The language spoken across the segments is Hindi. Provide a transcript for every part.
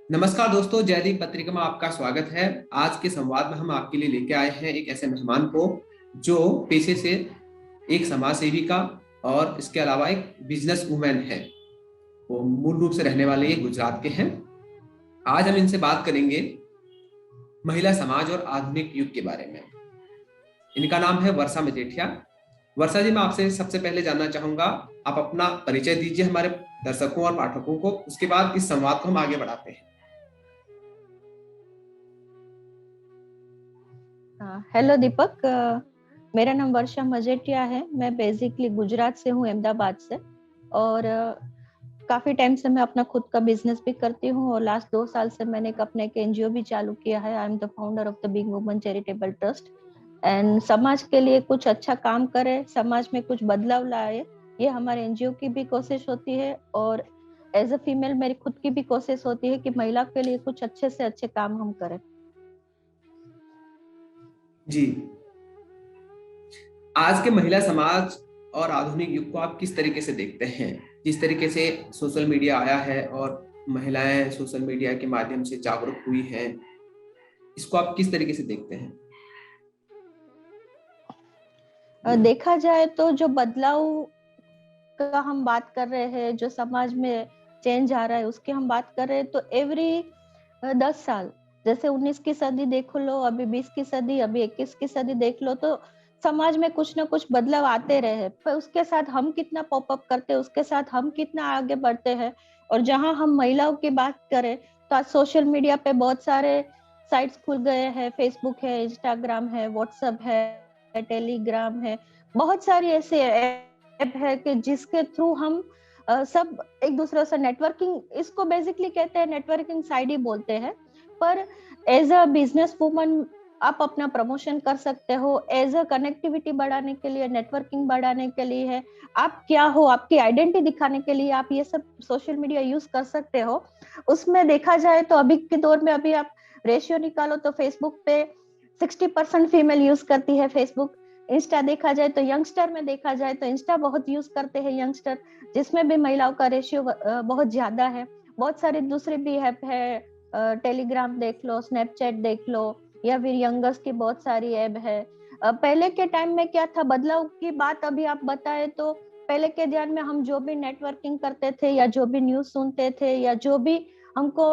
नमस्कार दोस्तों, जयदीप पत्रिका में आपका स्वागत है। आज के संवाद में हम आपके लिए लेके आए हैं एक ऐसे मेहमान को जो पेशे से एक समाज सेविका और इसके अलावा एक बिजनेस वुमेन है। वो मूल रूप से रहने वाले ये गुजरात के हैं। आज हम इनसे बात करेंगे महिला समाज और आधुनिक युग के बारे में। इनका नाम है वर्षा मजेठिया। वर्षा जी, मैं आपसे सबसे पहले जानना चाहूंगा, आप अपना परिचय दीजिए हमारे दर्शकों और पाठकों को। उसके बाद इस संवाद को हम आगे बढ़ाते हैं। हेलो दीपक। मेरा नाम वर्षा मजेठिया है। मैं बेसिकली गुजरात से हूँ, अहमदाबाद से। और काफी टाइम से मैं अपना खुद का बिजनेस भी करती हूँ और लास्ट 2 साल से मैंने अपने एक एनजीओ भी चालू किया है। I am the founder of the big woman charitable trust. And समाज के लिए कुछ अच्छा काम करे, समाज में कुछ बदलाव लाए, ये हमारे एनजीओ की भी कोशिश होती है। और एज अ फीमेल मेरी खुद की भी कोशिश होती है कि महिला के लिए कुछ अच्छे से अच्छे काम हम करें। जी, आज के महिला समाज और आधुनिक युग को आप किस तरीके से देखते हैं? जिस तरीके से सोशल मीडिया आया है और महिलाएं सोशल मीडिया के माध्यम से जागरूक हुई हैं, इसको आप किस तरीके से देखते हैं? देखा जाए तो जो बदलाव का हम बात कर रहे हैं, जो समाज में चेंज आ रहा है उसकी हम बात कर रहे हैं, तो एवरी 10 साल, जैसे 19 की सदी देख लो, अभी 20 की सदी, अभी 21 की सदी देख लो, तो समाज में कुछ ना कुछ बदलाव आते रहे। पर उसके साथ हम कितना पॉपअप करते हैं, उसके साथ हम कितना आगे बढ़ते हैं। और जहां हम महिलाओं की बात करें तो आज सोशल मीडिया पे बहुत सारे साइट्स खुल गए हैं। फेसबुक है, इंस्टाग्राम है, व्हाट्सएप है, टेलीग्राम है। बहुत सारी ऐसे ऐप है कि जिसके थ्रू हम सब एक दूसरे से नेटवर्किंग, इसको बेसिकली कहते हैं नेटवर्किंग साइट ही बोलते हैं। पर एज अ बिजनेस वुमन आप अपना प्रमोशन कर सकते हो। एज अ कनेक्टिविटी बढ़ाने के लिए, नेटवर्किंग बढ़ाने के लिए है, आप क्या हो, आपकी आइडेंटिटी दिखाने के लिए आप ये सब सोशल मीडिया यूज कर सकते हो। उसमें देखा जाए तो अभी के दौर में, अभी आप रेशियो निकालो तो फेसबुक पे 60% फीमेल यूज करती है फेसबुक। इंस्टा देखा जाए तो यंगस्टर में देखा जाए तो इंस्टा बहुत यूज करते हैं यंगस्टर, जिसमें भी महिलाओं का रेशियो बहुत ज्यादा है। बहुत सारे दूसरे भी ऐप है, टेलीग्राम देख लो, स्नैपचैट देख लो, या फिर यंगर्स की बहुत सारी ऐप है। पहले के टाइम में क्या था, बदलाव की बात अभी आप बताए तो पहले के ध्यान में हम जो भी नेटवर्किंग करते थे, या जो भी न्यूज सुनते थे, या जो भी हमको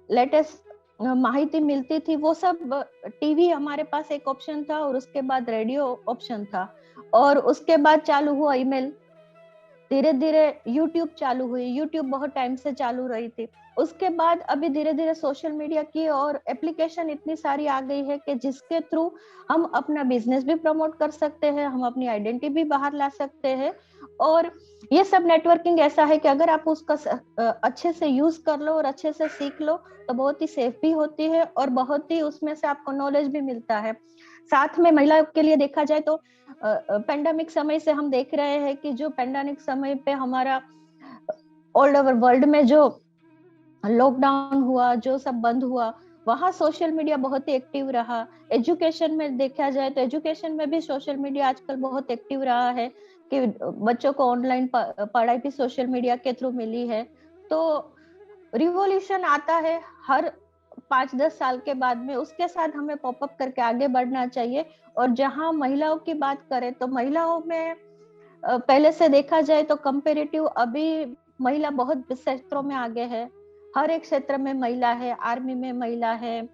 लेटेस्ट माहिती मिलती थी, वो सब टीवी हमारे पास एक ऑप्शन था, और उसके बाद रेडियो ऑप्शन था, और उसके बाद चालू हुआ ईमेल। धीरे धीरे यूट्यूब चालू हुई, यूट्यूब बहुत टाइम से चालू रही थी। उसके बाद अभी धीरे धीरे सोशल मीडिया की और एप्लीकेशन इतनी सारी आ गई है कि जिसके थ्रू हम अपना बिजनेस भी प्रमोट कर सकते हैं, हम अपनी आइडेंटिटी भी बाहर ला सकते हैं। और ये सब नेटवर्किंग ऐसा है कि अगर आप उसका अच्छे से यूज कर लो और अच्छे से सीख लो तो बहुत ही सेफ भी होती है, और बहुत ही उसमें से आपको नॉलेज भी मिलता है। साथ में महिला के लिए देखा जाए तो पेंडेमिक समय से हम देख रहे हैं कि जो पेंडेमिक समय पे हमारा ऑल ओवर वर्ल्ड में जो लॉकडाउन हुआ, जो सब बंद हुआ, वहां सोशल मीडिया बहुत ही एक्टिव रहा। एजुकेशन में देखा जाए तो एजुकेशन में भी सोशल मीडिया आजकल बहुत एक्टिव रहा है कि बच्चों को ऑनलाइन पढ़ाई भी सोशल मीडिया के थ्रू मिली है। तो रिवॉल्यूशन आता है हर 5-10 साल के बाद में, उसके साथ हमें पॉपअप करके आगे बढ़ना चाहिए। और जहां महिलाओं की बात करें तो महिलाओं में पहले से देखा जाए तो कंपेरेटिव अभी महिला बहुत क्षेत्रों में आगे है। हर एक क्षेत्र में महिला है, आर्मी में महिला है,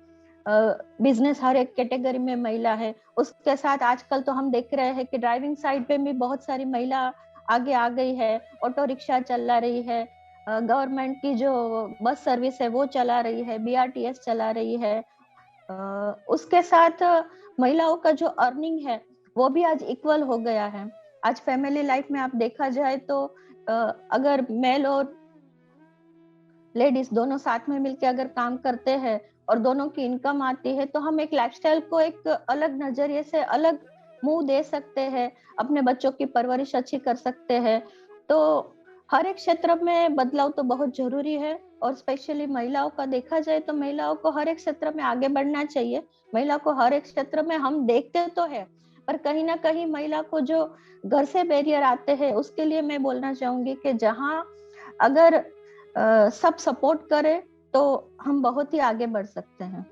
बिजनेस हर एक कैटेगरी में महिला है। उसके साथ आजकल तो हम देख रहे हैं कि ड्राइविंग साइड पे भी बहुत सारी महिला आगे आ गई है। ऑटो रिक्शा चला रही है, गवर्नमेंट की जो बस सर्विस है वो चला रही है, बीआरटीएस चला रही है। उसके साथ महिलाओं का जो अर्निंग है वो भी आज इक्वल हो गया है। आज फैमिली लाइफ में आप देखा जाए तो अगर मेल और लेडीज दोनों साथ में मिलकर अगर काम करते हैं और दोनों की इनकम आती है, तो हम एक लाइफस्टाइल को एक अलग नजरिए से, अलग मुंह दे सकते हैं, अपने बच्चों की परवरिश अच्छी कर सकते हैं। तो हर एक क्षेत्र में बदलाव तो बहुत जरूरी है। और स्पेशली महिलाओं का देखा जाए तो महिलाओं को हर एक क्षेत्र में आगे बढ़ना चाहिए। महिला को हर एक क्षेत्र में हम देखते तो है, पर कहीं ना कहीं महिला को जो घर से बैरियर आते हैं, उसके लिए मैं बोलना चाहूंगी कि जहाँ अगर सब सपोर्ट करे, तो हम बहुत ही आगे बढ़ सकते हैं।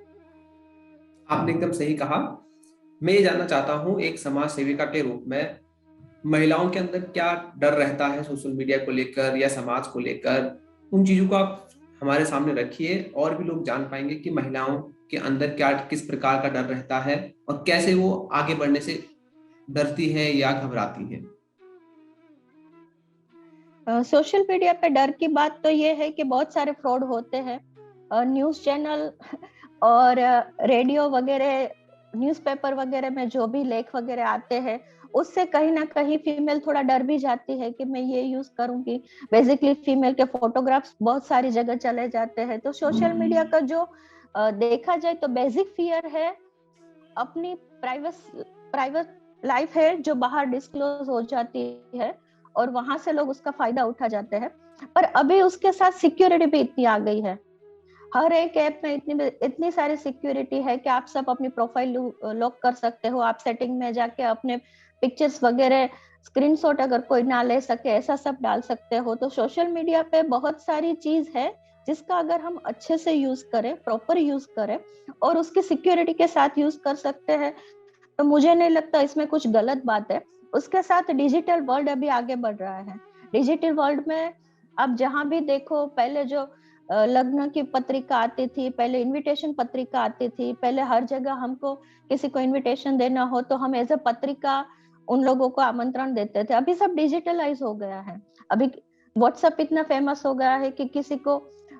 आपने एकदम सही कहा। मैं ये जानना चाहता हूँ, एक समाज सेविका के रूप में महिलाओं के अंदर क्या डर रहता है सोशल मीडिया को लेकर या समाज को लेकर, उन चीजों को आप हमारे सामने रखिए और भी लोग जान पाएंगे कि महिलाओं के अंदर क्या किस प्रकार का डर रहता है और कैसे वो आगे बढ़ने से डरती है या घबराती है। सोशल मीडिया पे डर की बात तो ये है कि बहुत सारे फ्रॉड होते हैं। न्यूज चैनल और रेडियो वगैरह, न्यूज़पेपर वगैरह में जो भी लेख वगैरह आते हैं, उससे कहीं ना कहीं फीमेल थोड़ा डर भी जाती है कि मैं ये यूज करूंगी। बेसिकली फीमेल के फोटोग्राफ्स बहुत सारी जगह चले जाते हैं। तो सोशल मीडिया का जो देखा जाए तो बेसिक फियर है, अपनी प्राइवेट लाइफ है जो बाहर डिस्क्लोज हो जाती है और वहां से लोग उसका फायदा उठा जाते हैं। पर अभी उसके साथ सिक्योरिटी भी इतनी आ गई है, हर एक ऐप में इतनी इतनी सारी सिक्योरिटी है कि आप सब अपनी प्रोफाइल लॉक कर सकते हो। आप सेटिंग में जाके अपने पिक्चर्स वगैरह स्क्रीनशॉट अगर कोई ना ले सके ऐसा सब डाल सकते हो। तो सोशल मीडिया पे बहुत सारी चीज है जिसका अगर हम अच्छे से यूज करें, प्रॉपर यूज करें और उसकी सिक्योरिटी के साथ यूज कर सकते हैं, तो मुझे नहीं लगता इसमें कुछ गलत बात है। उसके साथ डिजिटल वर्ल्ड अभी आगे बढ़ रहा है। डिजिटल वर्ल्ड में आप जहां भी देखो, पहले जो लग्न की पत्रिका आती थी, पहले इनविटेशन पत्रिका आती थी, पहले हर जगह हमको किसी को इनविटेशन देना हो तो हम एज अ पत्रिका उन लोगों को आमंत्रण देते थे। अभी सब डिजिटलाइज हो गया है। अभी व्हाट्सएप इतना फेमस हो गया है कि किसी को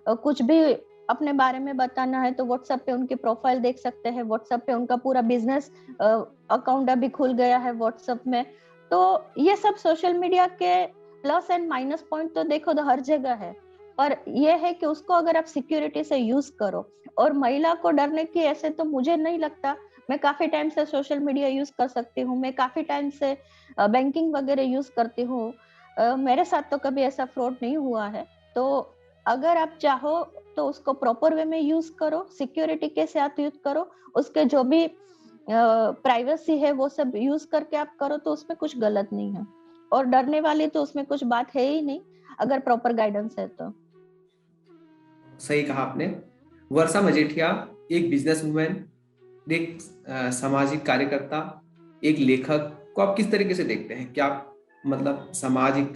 कुछ भी अपने बारे में बताना है तो व्हाट्सएप पे उनकी प्रोफाइल देख सकते हैं। व्हाट्सएप पे उनका पूरा बिजनेस अकाउंट अभी खुल गया है व्हाट्सएप में। तो ये सब सोशल मीडिया के प्लस एंड माइनस पॉइंट तो देखो तो हर जगह है, पर यह है कि उसको अगर आप सिक्योरिटी से यूज करो। और महिला को डरने की ऐसे तो मुझे नहीं लगता। मैं काफी टाइम से सोशल मीडिया यूज कर सकती हूँ, मैं काफी टाइम से बैंकिंग वगैरह यूज करती हूँ। मेरे साथ तो कभी ऐसा फ्रॉड नहीं हुआ है। तो अगर आप चाहो तो उसको प्रॉपर वे में यूज करो, सिक्योरिटी के साथ यूज करो, उसके जो भी प्राइवेसी है वो सब यूज करके आप करो, तो उसमें कुछ गलत नहीं है। और डरने वाली तो उसमें कुछ बात है ही नहीं अगर प्रॉपर गाइडेंस है तो। सही कहा आपने। वर्षा मजेठिया एक बिजनेस वुमेन, एक सामाजिक कार्यकर्ता, एक लेखक को आप किस तरीके से देखते हैं? क्या आप मतलब सामाजिक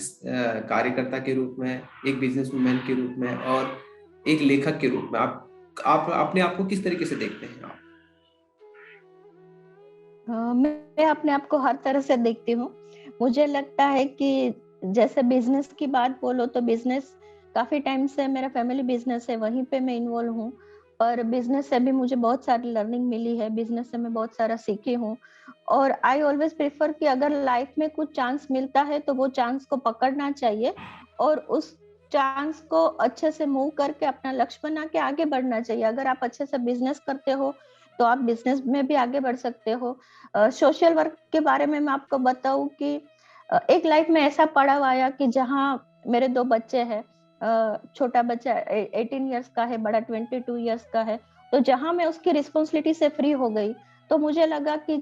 कार्यकर्ता के रूप में, एक बिजनेस वुमेन के रूप में और एक लेखक के रूप में आप अपने आप को किस तरीके से देखते हैं आप? मैं अपने आप को हर तरह से देखती हूँ। मुझे लगता है कि जैसे बिजनेस की बात बोलो तो बिजनेस काफी टाइम से मेरा फैमिली बिजनेस है, वहीं पे मैं इन्वॉल्व हूँ। और बिजनेस से भी मुझे बहुत सारी लर्निंग मिली है, बिजनेस से मैं बहुत सारा सीखी हूँ। और आई ऑलवेज प्रेफर कि अगर लाइफ में कुछ चांस मिलता है तो वो चांस को पकड़ना चाहिए और उस चांस को अच्छे से मूव करके अपना लक्ष्य बना के आगे बढ़ना चाहिए। अगर आप अच्छे से बिजनेस करते हो तो आप बिजनेस में भी आगे बढ़ सकते हो। सोशल वर्क के बारे में मैं आपको बताऊं कि एक लाइफ में ऐसा पड़ाव आया कि जहाँ मेरे दो बच्चे हैं। छोटा बच्चा 18 इयर्स का है, बड़ा 22 इयर्स का है। तो जहाँ मैं उसकी रिस्पॉन्सिबिलिटी से फ्री हो गई तो मुझे लगा कि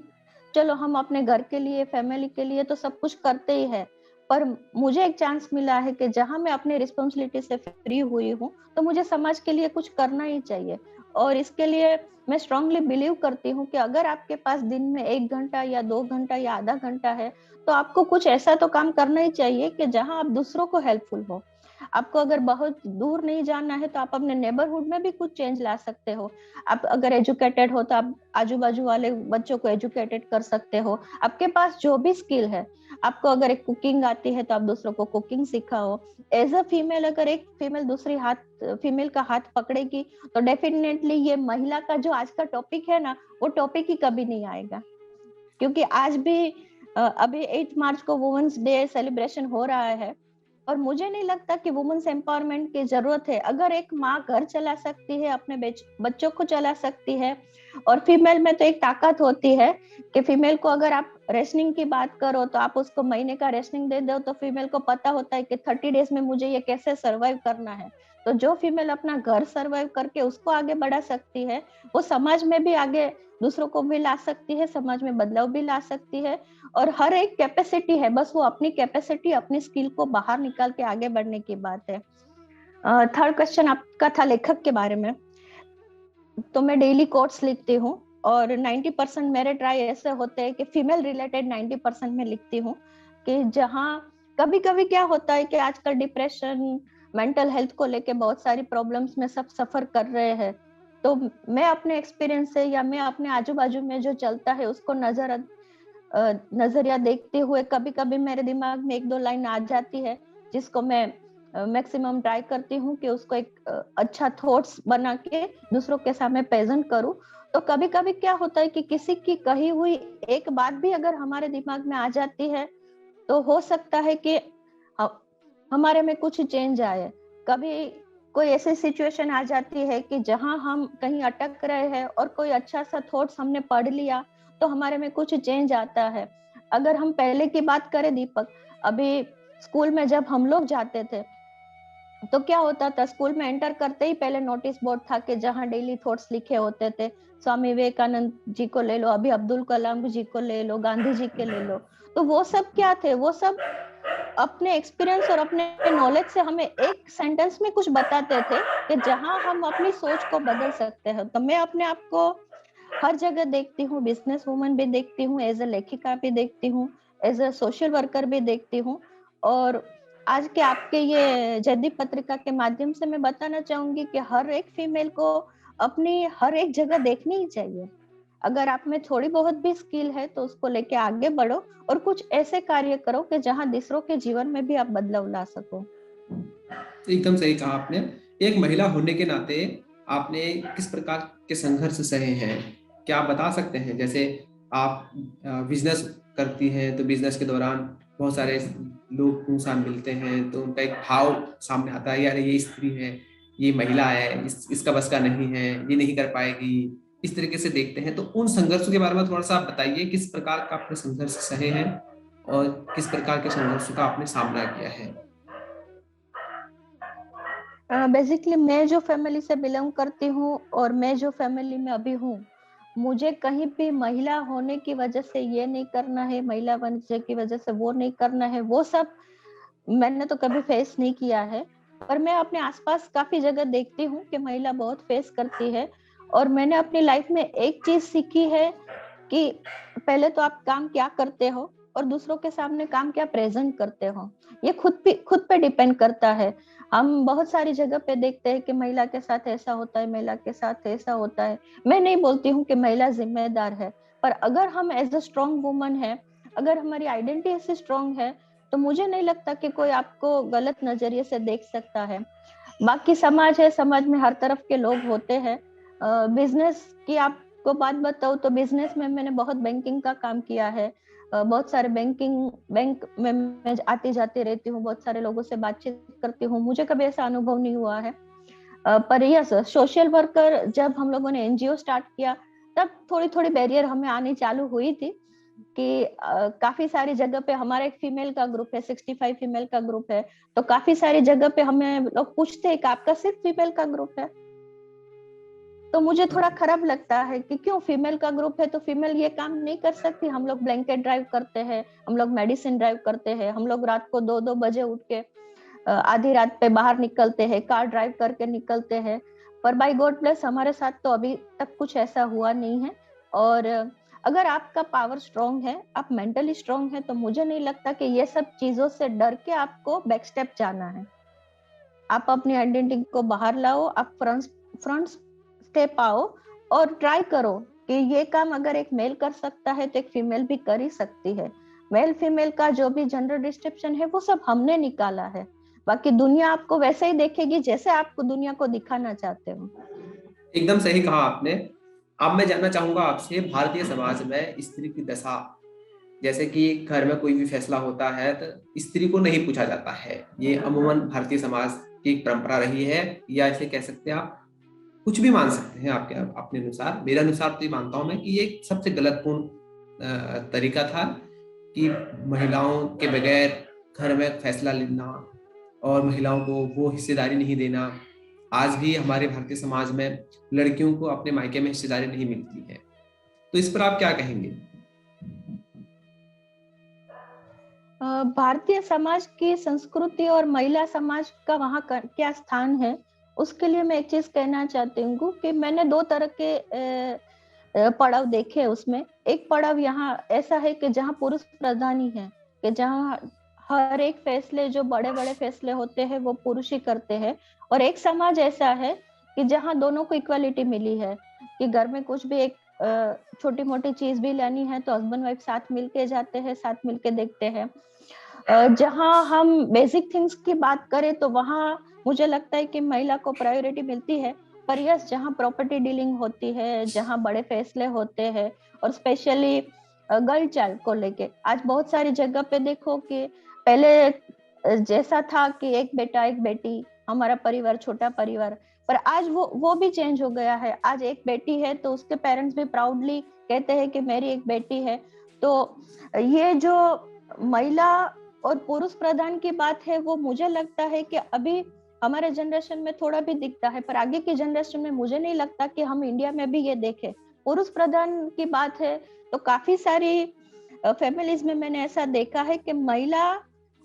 चलो हम अपने घर के लिए, फैमिली के लिए तो सब कुछ करते ही है, पर मुझे एक चांस मिला है कि जहाँ मैं अपनी रिस्पॉन्सिबिलिटी से फ्री हुई हूँ तो मुझे समाज के लिए कुछ करना ही चाहिए। और इसके लिए मैं स्ट्रांगली बिलीव करती हूँ कि अगर आपके पास दिन में 1 घंटा या 2 घंटा या आधा घंटा है तो आपको कुछ ऐसा तो काम करना ही चाहिए कि जहां आप दूसरों को हेल्पफुल हो। आपको अगर बहुत दूर नहीं जाना है तो आप अपने नेबरहुड में भी कुछ चेंज ला सकते हो। आप अगर एजुकेटेड हो तो आप आजू बाजू वाले बच्चों को एजुकेटेड कर सकते हो। आपके पास जो भी स्किल है, आपको अगर एक कुकिंग आती है तो आप दूसरों को कुकिंग सिखाओ। एज अ फीमेल अगर एक फीमेल दूसरी फीमेल का हाथ पकड़ेगी तो डेफिनेटली ये महिला का जो आज का टॉपिक है ना, वो टॉपिक ही कभी नहीं आएगा। क्योंकि आज भी अभी 8 मार्च को वुमेन्स डे सेलिब्रेशन हो रहा है और मुझे नहीं लगता कि वुमेन्स एम्पावरमेंट की जरूरत है। अगर एक माँ घर चला सकती है, अपने बच्चों को चला सकती है, और फीमेल में तो एक ताकत होती है कि फीमेल को अगर आप रेशनिंग की बात करो तो आप उसको महीने का रेशनिंग दे दो तो फीमेल को पता होता है कि 30 डेज में मुझे ये कैसे सर्वाइव करना है। तो जो फीमेल अपना घर सर्वाइव करके उसको आगे बढ़ा सकती है, वो समाज में भी आगे दूसरों को भी ला सकती है, समाज में बदलाव भी ला सकती है। और हर एक कैपेसिटी है, बस वो अपनी कैपेसिटी, अपनी स्किल को बाहर निकाल के आगे बढ़ने की बात है। थर्ड क्वेश्चन आपका था लेखक के बारे में। तो मैं डेली कोट्स लिखती हूँ और 90% मेरे ट्राई ऐसे होते हैं कि फीमेल रिलेटेड 90% में लिखती हूँ, कि जहाँ कभी कभी क्या होता है कि आजकल डिप्रेशन, मेंटल हेल्थ को लेके बहुत सारी प्रॉब्लम्स में सब सफर कर रहे हैं। तो मैं अपने एक्सपीरियंस से या मैं अपने आजू बाजू में जो चलता है उसको नजरिया देखते हुए कभी कभी मेरे दिमाग में एक दो लाइन आ जाती है, जिसको मैं मैक्सिमम ट्राई करती हूँ कि उसको एक अच्छा थॉट्स बना के दूसरों के सामने प्रेजेंट करूँ। तो कभी कभी क्या होता है कि किसी की कही हुई एक बात भी अगर हमारे दिमाग में आ जाती है तो हो सकता है कि हमारे में कुछ चेंज आए। कभी कोई ऐसी सिचुएशन आ जाती है कि जहां हम कहीं अटक रहे हैं और कोई अच्छा सा थॉट्स हमने पढ़ लिया तो हमारे में कुछ चेंज आता है। अगर हम पहले की बात करें दीपक, अभी स्कूल में जब हम लोग जाते थे तो क्या होता था, स्कूल में एंटर करते ही पहले नोटिस बोर्ड था कि जहाँ डेली थॉट्स लिखे होते थे। स्वामी विवेकानंद जी को ले लो, अभी अब्दुल कलाम जी को ले लो, गांधी जी के ले लो। तो वो सब क्या थे, वो सब अपने एक्सपीरियंस और अपने नॉलेज से हमें एक सेंटेंस में कुछ बताते थे कि जहां हम अपनी सोच को बदल सकते हैं। तो मैं अपने आप को हर जगह देखती हूँ, बिजनेस वुमन भी देखती हूँ, एज ए लेखिका भी देखती हूँ, एज ए सोशल वर्कर भी देखती हूँ। और आज के आपके ये जयदीप पत्रिका के माध्यम से मैं बताना चाहूंगी कि हर एक फीमेल को अपनी हर एक जगह देखनी ही चाहिए। अगर आप में थोड़ी बहुत भी स्किल है तो उसको लेके आगे बढ़ो और कुछ ऐसे कार्य करो कि जहां दूसरों के जीवन में भी आप बदलाव ला सको। एकदम सही कहा आपने। एक महिला होने के नाते आपने किस प्रकार के संघर्ष सहे हैं, क्या आप बता सकते हैं? जैसे आप बिजनेस करती हैं तो बिजनेस के दौरान बहुत सारे लोग इंसान मिलते हैं तो उनका एक भाव सामने आता है, यार ये स्त्री है, ये महिला है, इसका बस का नहीं है, ये नहीं कर पाएगी, इस तरीके से देखते हैं। तो उन संघर्षों के बारे में थोड़ा सा आप बताइए, किस प्रकार का आपने संघर्ष सहे हैं और किस प्रकार के संघर्षों का आपने सामना किया है? बेसिकली मैं जो फैमिली से बिलोंग करती हूँ और मैं जो फैमिली में अभी हूँ, मुझे कहीं भी महिला होने की वजह से ये नहीं करना है, महिला बनने की वजह से वो नहीं करना है, वो सब मैंने तो कभी फेस नहीं किया है। पर मैं अपने आसपास काफी जगह देखती हूँ कि महिला बहुत फेस करती है। और मैंने अपनी लाइफ में एक चीज सीखी है कि पहले तो आप काम क्या करते हो और दूसरों के सामने काम क्या प्रेजेंट करते हो, ये खुद पे डिपेंड करता है। हम बहुत सारी जगह पे देखते हैं कि महिला के साथ ऐसा होता है, महिला के साथ ऐसा होता है। मैं नहीं बोलती हूँ कि महिला जिम्मेदार है, पर अगर हम एज अ स्ट्रॉन्ग वुमन है, अगर हमारी आइडेंटिटी ऐसी स्ट्रॉन्ग है, तो मुझे नहीं लगता कि कोई आपको गलत नजरिए से देख सकता है। बाकी समाज है, समाज में हर तरफ के लोग होते हैं। बिजनेस की आपको बात बताऊं तो बिजनेस में मैंने बहुत बैंकिंग का काम किया है। बहुत सारे बैंक में मैं आती जाती रहती हूँ, बहुत सारे लोगों से बातचीत करती हूँ, मुझे कभी ऐसा अनुभव नहीं हुआ है। पर यस, सोशल वर्कर जब हम लोगों ने एनजीओ स्टार्ट किया तब थोड़ी थोड़ी बैरियर हमें आनी चालू हुई थी कि काफी सारी जगह पे हमारा एक फीमेल का ग्रुप है, 65 फीमेल का ग्रुप है। तो काफी सारी जगह पे हमें लोग पूछते हैं कि आपका सिर्फ फीमेल का ग्रुप है। तो मुझे थोड़ा खराब लगता है कि क्यों फीमेल का ग्रुप है तो फीमेल ये काम नहीं कर सकती। हम लोग ब्लैंकेट ड्राइव करते हैं, हम लोग मेडिसिन ड्राइव करते हैं, हम लोग रात को 2-2 बजे उठ के आधी रात पे बाहर निकलते हैं, कार ड्राइव करके निकलते हैं। पर बाय गॉड ब्लेस हमारे साथ तो अभी तक कुछ ऐसा हुआ नहीं है। और अगर आपका पावर स्ट्रांग है, आप मेंटली स्ट्रांग है, तो मुझे नहीं लगता कि ये सब चीजों से डर के आपको बैक स्टेप जाना है। आप अपनी आइडेंटिटी को बाहर लाओ, आप फ्रंट स्टेप आओ और ट्राई करो कि ये काम अगर एक मेल कर सकता है तो एक फीमेल भी कर ही सकती है। मेल फीमेल का जो भी जेंडर डिस्क्रिप्शन है वो सब हमने निकाला है। बाकी दुनिया आपको वैसे ही देखेगी जैसे आपको दुनिया को दिखाना चाहते हो। एकदम सही कहा आपने। अब मैं जानना चाहूंगा आपसे, भारतीय समाज में स्त्री की दशा, जैसे कि घर में कोई भी फैसला होता है तो स्त्री को नहीं पूछा जाता है, ये अमूमन भारतीय समाज की एक परंपरा रही है, या ऐसे कह सकते हैं आप, कुछ भी मान सकते हैं आपके अपने अनुसार। मेरे अनुसार तो ये मानता हूं मैं कि ये सबसे गलतपूर्ण तरीका था कि महिलाओं के बगैर घर में फैसला लेना और महिलाओं को वो हिस्सेदारी नहीं देना। आज भी हमारे भारतीय समाज में लड़कियों को अपने मायके में हिस्सेदारी नहीं मिलती है, तो इस पर आप क्या कहेंगे? भारतीय समाज की संस्कृति और महिला समाज का वहाँ क्या स्थान है, उसके लिए मैं एक चीज कहना चाहती हूँ कि मैंने दो तरह के पड़ाव देखे उसमें। एक पड़ाव यहाँ ऐसा है कि जहाँ पुरुष प्रधानी है, कि जहाँ हर एक फैसले, जो बड़े बड़े फैसले होते हैं वो पुरुष ही करते हैं। और एक समाज ऐसा है कि जहाँ दोनों को इक्वालिटी मिली है, कि घर में कुछ भी एक छोटी मोटी चीज भी लेनी है तो हस्बैंड वाइफ साथ मिलके जाते हैं, साथ मिलके देखते हैं। जहाँ हम बेसिक थिंग्स की बात करें तो वहाँ मुझे लगता है कि महिला को प्रायोरिटी मिलती है। पर यस, जहाँ प्रॉपर्टी डीलिंग होती है, जहाँ बड़े फैसले होते हैं, और स्पेशली गर्ल चाइल्ड को लेके आज बहुत सारी जगह पे देखो कि पहले जैसा था कि एक बेटा एक बेटी, हमारा परिवार छोटा परिवार, पर आज वो भी चेंज हो गया है। आज एक बेटी है तो उसके पेरेंट्स भी प्राउडली कहते हैं कि मेरी एक बेटी है। तो ये जो महिला और पुरुष प्रधान की बात है, वो मुझे लगता है कि अभी हमारे जनरेशन में थोड़ा भी दिखता है, पर आगे की जनरेशन में मुझे नहीं लगता कि हम इंडिया में भी ये देखें। पुरुष प्रधान की बात है तो काफी सारी फैमिलीज में मैंने ऐसा देखा है कि महिला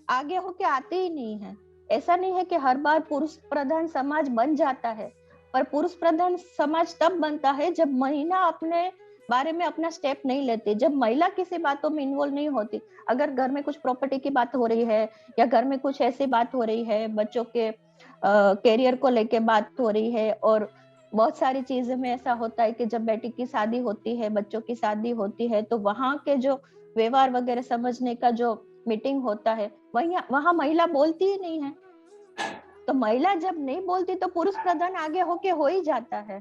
आगे होके आती ही नहीं है। ऐसा नहीं है कि हर बार पुरुष प्रधान समाज बन जाता है, पर पुरुष प्रधान समाज तब बनता है जब महिला अपने बारे में अपना स्टेप नहीं लेती, जब महिला किसी बातों में इन्वॉल्व नहीं होती। अगर घर में कुछ प्रॉपर्टी की बात हो रही है, या घर में कुछ ऐसी बात हो रही है, बच्चों के कैरियर को लेके बात हो रही है, और बहुत सारी चीजें में ऐसा होता है कि जब बेटी की शादी होती है, बच्चों की शादी होती है, तो वहां के जो व्यवहार वगैरह समझने का जो मीटिंग होता है, वहां महिला बोलती ही नहीं है। तो महिला जब नहीं बोलती तो पुरुष प्रधान आगे होके हो ही जाता है।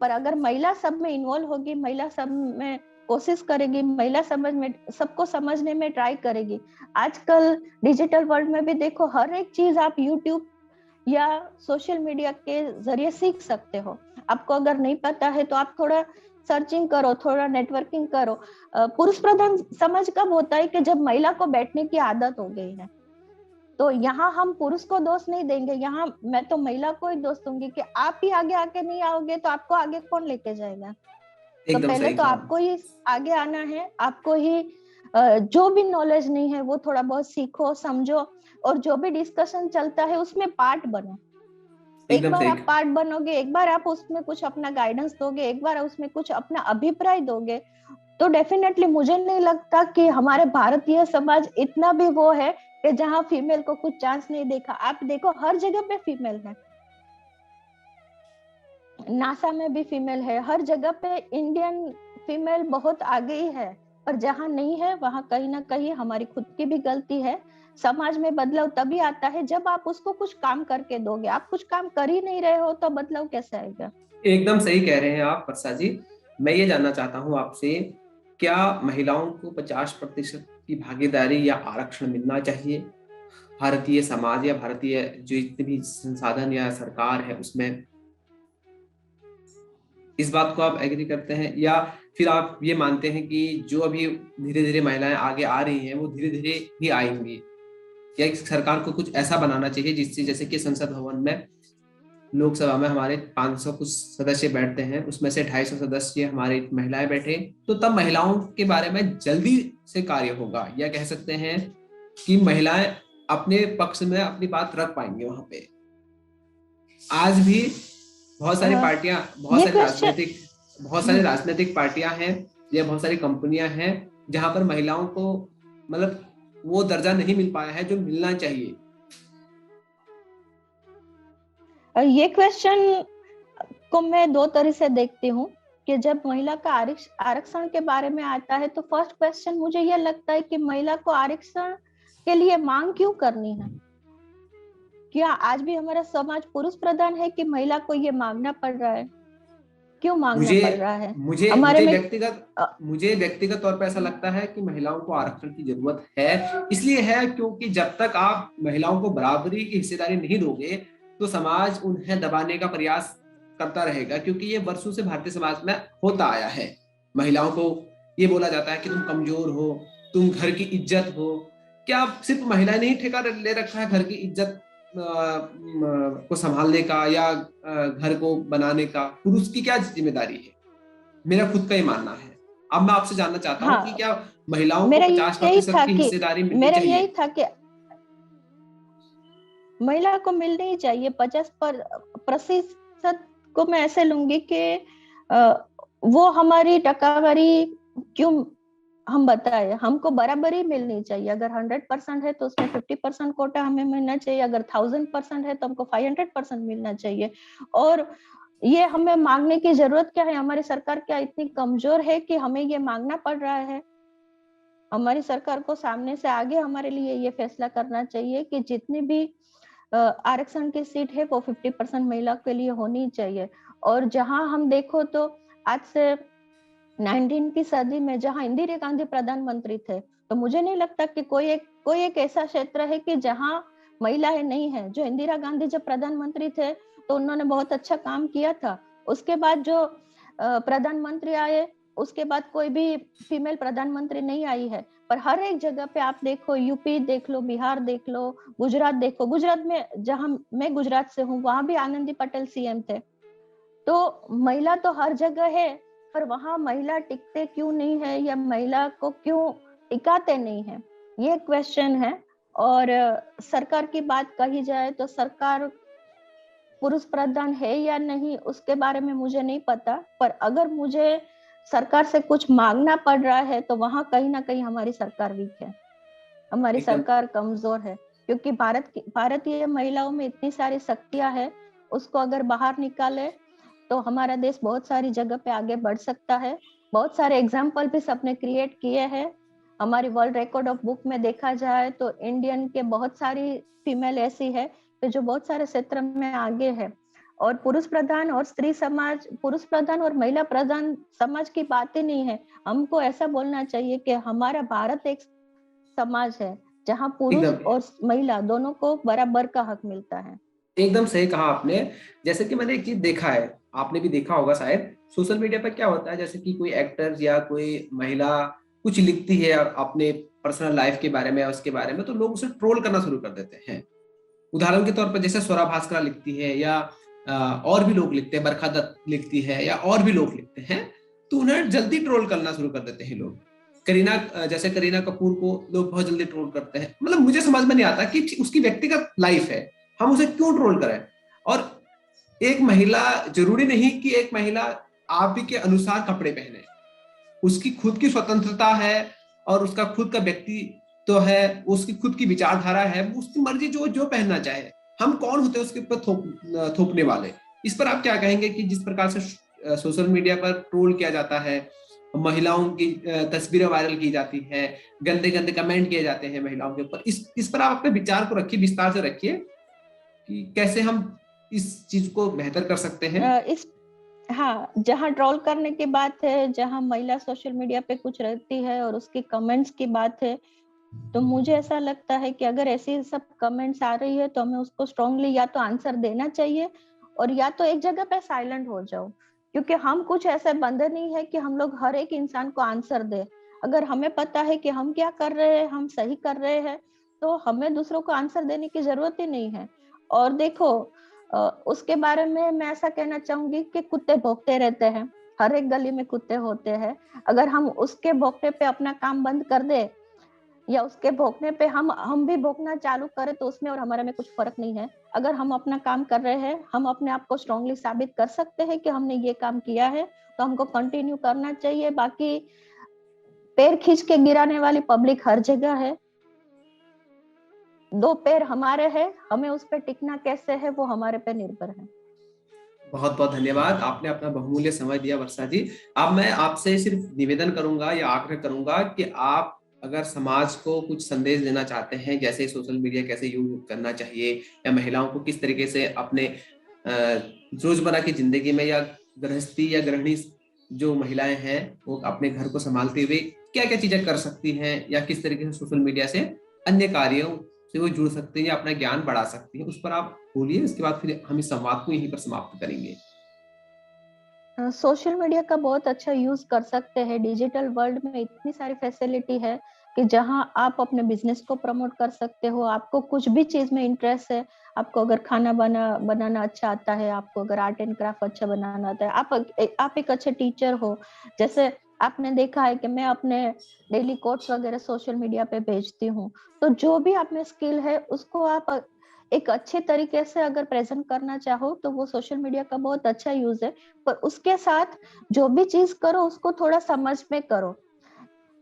पर अगर महिला सब में इन्वॉल्व होगी, महिला सब में कोशिश करेगी, महिला समझ में सबको समझने में ट्राई करेगी। आजकल डिजिटल वर्ल्ड में भी देखो, हर एक चीज आप यूट्यूब या सोशल मीडिया के जरिए सीख सकते हो। आपको अगर नहीं पता है तो आप थोड़ा सर्चिंग करो, थोड़ा नेटवर्किंग करो। पुरुष प्रधान समझ कब होता है कि जब महिला को बैठने की आदत हो गई है। तो यहाँ हम पुरुष को दोष नहीं देंगे, यहाँ मैं तो महिला को ही दोष दूंगी कि आप ही आगे आके नहीं आओगे तो आपको आगे कौन लेके जाएगा। तो एकदम पहले सही तो कहा। आपको ही आगे आना है, आपको ही जो भी नॉलेज नहीं है वो थोड़ा बहुत सीखो, समझो, और जो भी डिस्कशन चलता है उसमें पार्ट बनो। एक एकदम बार सही आप पार्ट बनोगे, एक बार आप उसमें कुछ अपना गाइडेंस दोगे, एक बार उसमें कुछ अपना अभिप्राय दोगे, तो डेफिनेटली मुझे नहीं लगता कि हमारे भारतीय समाज इतना भी वो है कि जहाँ फीमेल को कुछ चांस नहीं देखा। आप देखो हर जगह पे फीमेल है, नासा में भी फीमेल है, हर जगह पे इंडियन फीमेल बहुत आगे ही है। पर जहाँ नहीं है वहां कहीं ना कहीं हमारी खुद की भी गलती है। समाज में बदलाव तभी आता है जब आप उसको कुछ काम करके दोगे। आप कुछ काम कर ही नहीं रहे हो तो बदलाव कैसे आएगा। एकदम सही कह रहे हैं आप वर्षा जी। मैं ये जानना चाहता हूँ आपसे, क्या महिलाओं को 50% की भागीदारी या आरक्षण मिलना चाहिए भारतीय समाज या भारतीय जो जितने भी संसाधन या सरकार है उसमें? इस बात को आप एग्री करते हैं, या फिर आप ये मानते हैं कि जो अभी धीरे धीरे महिलाएं आगे आ रही हैं वो धीरे धीरे ही आएंगी, या सरकार को कुछ ऐसा बनाना चाहिए जिससे, जैसे कि संसद भवन में, लोकसभा में हमारे 500 कुछ सदस्य बैठते हैं, उसमें से 250 सदस्य हमारे महिलाएं बैठे, तो तब महिलाओं के बारे में जल्दी से कार्य होगा, या कह सकते हैं कि महिलाएं अपने पक्ष में अपनी बात रख पाएंगे वहां पे। आज भी बहुत सारी पार्टियां, ये क्वेश्चन बहुत सारी राजनीतिक पार्टियां हैं या बहुत सारी कंपनियां हैं जहां पर महिलाओं को मतलब वो दर्जा नहीं मिल पाया है जो मिलना चाहिए। ये क्वेश्चन को मैं दो तरह से देखती हूँ कि जब महिला का आरक्षण के बारे में आता है तो फर्स्ट क्वेश्चन मुझे यह लगता है कि महिला को आरक्षण के लिए मांग क्यों करनी है। क्या आज भी हमारा समाज पुरुष प्रधान है कि महिला को ये मांगना पड़ रहा है? क्यों मांगना मुझे पड़ रहा है? मुझे हमारे मुझे में व्यक्तिगत मुझे व्यक्तिगत तौर पर ऐसा लगता है कि महिलाओं को आरक्षण की जरूरत है, इसलिए है क्योंकि जब तक आप महिलाओं को बराबरी की हिस्सेदारी नहीं दोगे तो समाज उन्हें दबाने का प्रयास करता रहेगा, क्योंकि ये वर्षों से भारतीय समाज में होता आया है। महिलाओं को ये बोला जाता है कि तुम कमजोर हो, तुम घर की इज्जत हो। क्या सिर्फ महिलाएं नहीं ठेका ले रखा है घर की इज्जत को संभालने का या घर को बनाने का? पुरुष की क्या जिम्मेदारी है? मेरा खुद का ही मानना है। अब मैं आपसे जानना चाहता हूँ कि हाँ, क्या महिलाओं को मेरा यही 50% था की कि हिस्सेदारी मिलनी मेरा चाहिए। यही था कि महिला को मिलनी ही चाहिए 50% को मैं ऐसे लूंगी कि वो हमारी टकावारी क्यों हम बताए, हमको बराबरी मिलनी चाहिए। अगर 100% है तो उसमें 50% कोटा हमें मिलना चाहिए, अगर 1000% है तो हमको 500% मिलना चाहिए। और ये हमें मांगने की जरूरत क्या है? हमारी सरकार क्या इतनी कमजोर है कि हमें ये मांगना पड़ रहा है? हमारी सरकार को सामने से आगे हमारे लिए ये फैसला करना चाहिए कि जितनी भी आरक्षण की सीट है वो 50% महिला के लिए होनी चाहिए। और जहां हम देखो तो आज से 19 की सदी में जहां इंदिरा गांधी प्रधानमंत्री थे, तो मुझे नहीं लगता कि कोई एक ऐसा क्षेत्र है कि जहां महिलाएं नहीं है। जो इंदिरा गांधी जब प्रधानमंत्री थे तो उन्होंने बहुत अच्छा काम किया था। उसके बाद जो प्रधानमंत्री आए, उसके बाद कोई भी फीमेल प्रधानमंत्री नहीं आई है। पर हर एक जगह पे आप देखो, यूपी देख लो, बिहार देख लो, गुजरात देखो। गुजरात में, जहां मैं गुजरात से हूँ, वहां भी आनंदी पटेल सीएम थे। तो महिला तो हर जगह है, पर वहां महिला टिकते क्यों नहीं है, या महिला को क्यों टिकाते नहीं है, ये क्वेश्चन है। और सरकार की बात कही जाए तो सरकार पुरुष प्रधान है या नहीं उसके बारे में मुझे नहीं पता, पर अगर मुझे सरकार से कुछ मांगना पड़ रहा है तो वहां कहीं ना कहीं हमारी सरकार वीक है, हमारी एकदम सरकार कमजोर है। क्योंकि भारतीय महिलाओं में इतनी सारी शक्तियां है, उसको अगर बाहर निकाले तो हमारा देश बहुत सारी जगह पे आगे बढ़ सकता है। बहुत सारे एग्जाम्पल भी सबने क्रिएट किए हैं। हमारी वर्ल्ड रिकॉर्ड ऑफ बुक में देखा जाए तो इंडियन के बहुत सारी फीमेल ऐसी है कि जो बहुत सारे क्षेत्र में आगे है। और पुरुष प्रधान और स्त्री समाज, पुरुष प्रधान और महिला प्रधान समाज की बात ही नहीं है। हमको ऐसा बोलना चाहिए कि हमारा भारत एक समाज है जहाँ पुरुष एकदम और महिला दोनों को बराबर का हक मिलता है। एकदम सही कहा आपने। जैसे कि मैंने एक चीज देखा है, आपने भी देखा होगा शायद, सोशल मीडिया पर क्या होता है, जैसे कि कोई एक्टर या कोई महिला कुछ लिखती है अपने पर्सनल लाइफ के बारे में या उसके बारे में, तो लोग उसे ट्रोल करना शुरू कर देते हैं। उदाहरण के तौर पर जैसे स्वरा भास्करा लिखती है, या और भी लोग लिखते हैं, बरखा दत्त लिखती है, या और भी लोग लिखते हैं, तो उन्हें जल्दी ट्रोल करना शुरू कर देते हैं लोग। जैसे करीना कपूर को लोग बहुत जल्दी ट्रोल करते हैं। मतलब मुझे समझ में नहीं आता कि उसकी व्यक्तिगत लाइफ है, हम उसे क्यों ट्रोल करें। और एक महिला, जरूरी नहीं कि एक महिला आप ही के अनुसार कपड़े पहने, उसकी खुद की स्वतंत्रता है और उसका खुद का व्यक्ति तो है, उसकी खुद की विचारधारा है, वो उसकी मर्जी, जो जो पहनना चाहे। हम कौन होते हैं उसके ऊपर थोपने वाले। इस पर आप क्या कहेंगे कि जिस प्रकार से सोशल मीडिया पर ट्रोल किया जाता है, महिलाओं की तस्वीरें वायरल की जाती है, गंदे गंदे कमेंट किए जाते हैं महिलाओं के ऊपर, इस पर आप अपने विचार को रखिए, विस्तार से रखिए कि कैसे हम इस चीज को बेहतर कर सकते हैं। इस हाँ, जहाँ ट्रोल करने की बात है, जहाँ महिला सोशल मीडिया पे कुछ रहती है और उसकी कमेंट्स की बात है, तो मुझे ऐसा लगता है कि अगर ऐसी सब कमेंट्स आ रही है तो हमें उसको स्ट्रांगली या तो आंसर देना चाहिए, और या तो एक जगह पे साइलेंट हो जाओ। क्योंकि हम कुछ ऐसे बंधे नहीं है कि हम लोग हर एक इंसान को आंसर दे। अगर हमें पता है कि हम क्या कर रहे हैं, हम सही कर रहे हैं, तो हमें दूसरों को आंसर देने की जरूरत ही नहीं है। और देखो, उसके बारे में मैं ऐसा कहना चाहूंगी कि कुत्ते भौंकते रहते हैं, हर एक गली में कुत्ते होते हैं। अगर हम उसके भौंकने पे अपना काम बंद कर दे, या उसके भौंकने पे हम भी भौंकना चालू करें, तो उसमें और हमारे में कुछ फर्क नहीं है। अगर हम अपना काम कर रहे हैं, हम अपने आप को स्ट्रांगली साबित कर सकते हैं कि हमने ये काम किया है, तो हमको कंटिन्यू करना चाहिए। बाकी पैर खींच के गिराने वाली पब्लिक हर जगह है। दो पैर हमारे हैं, हमें उस पर टिकना कैसे है वो हमारे पे निर्भर है। बहुत बहुत धन्यवाद, आपने अपना बहुमूल्य समय दिया वर्षा जी। अब मैं आपसे सिर्फ निवेदन करूंगा या आग्रह करूंगा कि आप अगर समाज को कुछ संदेश देना चाहते हैं, जैसे सोशल मीडिया कैसे यूज करना चाहिए, या महिलाओं को किस तरीके से अपने रोजमर्रा की जिंदगी में, या गृहस्थी या गृहिणी जो महिलाएं हैं वो अपने घर को संभालते हुए क्या क्या चीजें कर सकती हैं, या किस तरीके से सोशल मीडिया से अन्य कार्यों से वो जुड़ सकते हैं या अपना ज्ञान बढ़ा सकती हैं, उस पर आप बोलिए। उसके बाद फिर हम इस संवाद को यहीं पर समाप्त करेंगे। सोशल मीडिया का बहुत अच्छा यूज कर सकते हैं। डिजिटल वर्ल्ड में इतनी सारी फैसिलिटी है कि जहां आप अपने बिजनेस को प्रमोट कर सकते हो। आपको कुछ भी चीज में इंटरेस्ट है, आपको अगर खाना बनाना अच्छा आता है, आपको अगर आर्ट एंड क्राफ्ट अच्छा बनाना आता है, आप एक अच्छे टीचर हो। जैसे आपने देखा है कि मैं अपने डेली कोट्स वगैरह सोशल मीडिया पे भेजती हूँ। तो जो भी आप में स्किल है उसको आप एक अच्छे तरीके से अगर प्रेजेंट करना चाहो तो वो सोशल मीडिया का बहुत अच्छा यूज है। पर उसके साथ जो भी चीज करो उसको थोड़ा समझ में करो।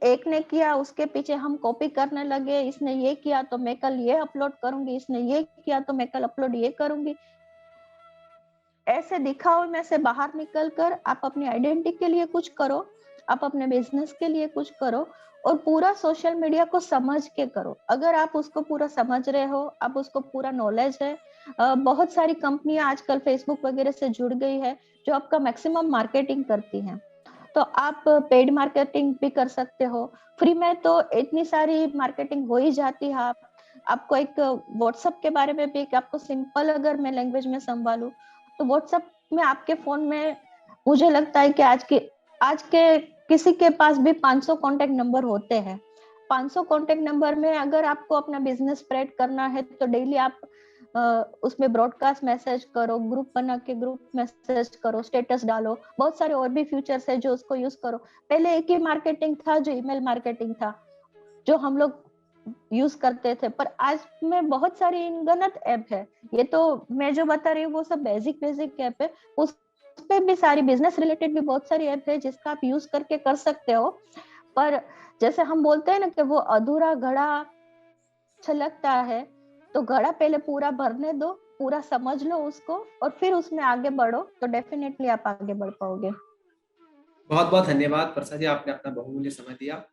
एक ने किया उसके पीछे हम कॉपी करने लगे, इसने ये किया तो मैं कल ये अपलोड करूंगी, इसने ये किया तो मैं कल अपलोड ये करूंगी। ऐसे दिखाओ में से बाहर निकलकर आप अपनी आइडेंटिटी के लिए कुछ करो, आप अपने बिजनेस के लिए कुछ करो, और पूरा सोशल मीडिया को समझ के करो। अगर आप उसको पूरा समझ रहे हो, आप उसको पूरा नॉलेज है, बहुत सारी कंपनियां आजकल फेसबुक वगैरह से जुड़ गई है जो आपका मैक्सिमम मार्केटिंग करती हैं। तो आप पेड मार्केटिंग भी कर सकते हो। फ्री में तो इतनी सारी मार्केटिंग हो ही जाती है। आपको एक व्हाट्सएप के बारे में भी एक आपको सिंपल अगर मैं लैंग्वेज में संभालूं तो व्हाट्सएप में आपके फोन में मुझे लगता है कि आज के किसी के पास भी 500 कांटेक्ट नंबर होते हैं। 500 कांटेक्ट नंबर में अगर आपको अपना बिजनेस स्प्रेड करना है तो डेली आप उसमें ब्रॉडकास्ट मैसेज करो, ग्रुप बना के ग्रुप मैसेज करो, स्टेटस डालो, बहुत सारे और भी फीचर्स है जो उसको यूज करो। पहले एक ही मार्केटिंग था जो ईमेल मार्केटिंग था, जो हम लोग यूज करते थे, पर आज में बहुत सारी अनगिनत ऐप है। ये तो मैं जो बता रही हूँ वो सब बेसिक बेसिक ऐप है। उस पे भी सारी बिजनेस रिलेटेड भी बहुत सारी ऐप है जिसका आप यूज करके कर सकते हो। पर जैसे हम बोलते हैं ना कि वो अधूरा घड़ा छलकता है, तो घड़ा पहले पूरा भरने दो, पूरा समझ लो उसको, और फिर उसमें आगे बढ़ो तो डेफिनेटली आप आगे बढ़ पाओगे। बहुत बहुत धन्यवाद वर्षा जी, आपने अपना बहुमूल्य समय दिया।